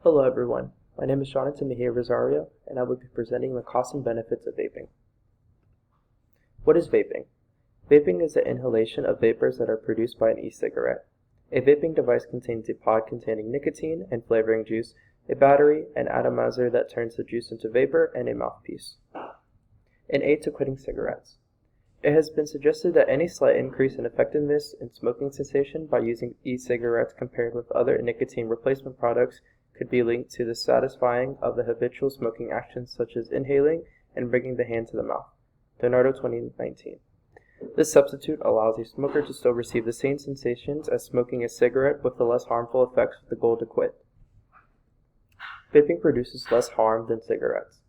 Hello everyone, my name is Jonathan Mejia Rosario, and I will be presenting the costs and benefits of vaping. What is vaping? Vaping is the inhalation of vapors that are produced by an e-cigarette. A vaping device contains a pod containing nicotine and flavoring juice, a battery, an atomizer that turns the juice into vapor, and a mouthpiece. An aid to quitting cigarettes. It has been suggested that any slight increase in effectiveness in smoking cessation by using e-cigarettes compared with other nicotine replacement products could be linked to the satisfying of the habitual smoking actions such as inhaling and bringing the hand to the mouth. Donato 2019. This substitute allows a smoker to still receive the same sensations as smoking a cigarette with the less harmful effects with the goal to quit. Vaping produces less harm than cigarettes.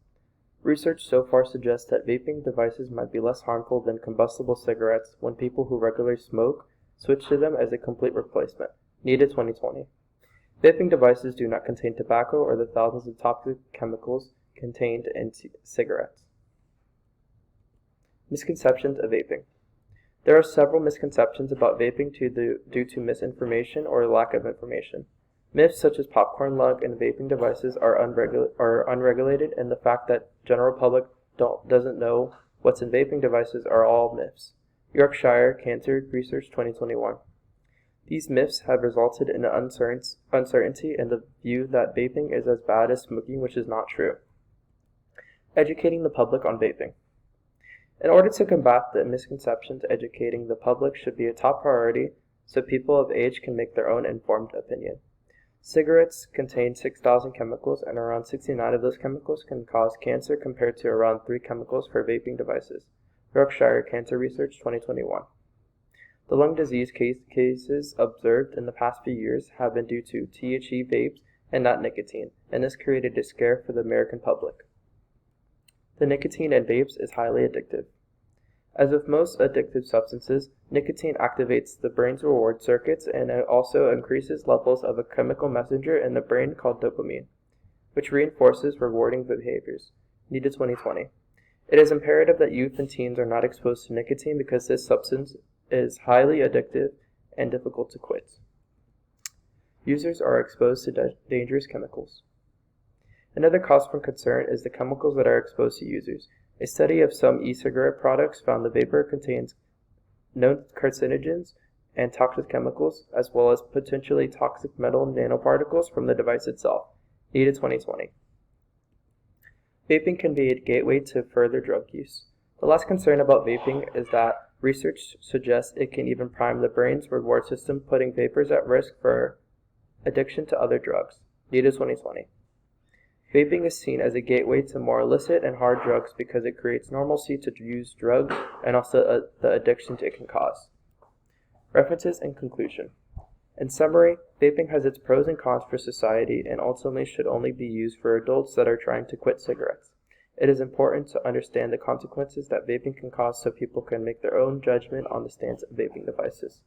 Research so far suggests that vaping devices might be less harmful than combustible cigarettes when people who regularly smoke switch to them as a complete replacement. NEDA 2020. Vaping devices do not contain tobacco or the thousands of toxic chemicals contained in cigarettes. Misconceptions of vaping. There are several misconceptions about vaping due to misinformation or lack of information. Myths such as popcorn lung and vaping devices are unregulated, and the fact that general public doesn't know what's in vaping devices are all myths. Yorkshire Cancer Research 2021. These myths have resulted in uncertainty in the view that vaping is as bad as smoking, which is not true. Educating the public on vaping. In order to combat the misconceptions, educating the public should be a top priority so people of age can make their own informed opinion. Cigarettes contain 6,000 chemicals, and around 69 of those chemicals can cause cancer compared to around 3 chemicals for vaping devices. Yorkshire Cancer Research 2021. The lung disease cases observed in the past few years have been due to THC vapes and not nicotine, and this created a scare for the American public. The nicotine in vapes is highly addictive. As with most addictive substances, nicotine activates the brain's reward circuits, and it also increases levels of a chemical messenger in the brain called dopamine, which reinforces rewarding behaviors. NEDA 2020. It is imperative that youth and teens are not exposed to nicotine because this substance is highly addictive and difficult to quit. Users are exposed to dangerous chemicals. Another cause for concern is the chemicals that are exposed to users. A study of some e-cigarette products found the vapor contains known carcinogens and toxic chemicals, as well as potentially toxic metal nanoparticles from the device itself. NEDA 2020. Vaping can be a gateway to further drug use. The last concern about vaping is that research suggests it can even prime the brain's reward system, putting vapors at risk for addiction to other drugs. NEDA 2020. Vaping is seen as a gateway to more illicit and hard drugs because it creates normalcy to use drugs and also the addictions it can cause. References and conclusion. In summary, vaping has its pros and cons for society and ultimately should only be used for adults that are trying to quit cigarettes. It is important to understand the consequences that vaping can cause so people can make their own judgment on the stance of vaping devices.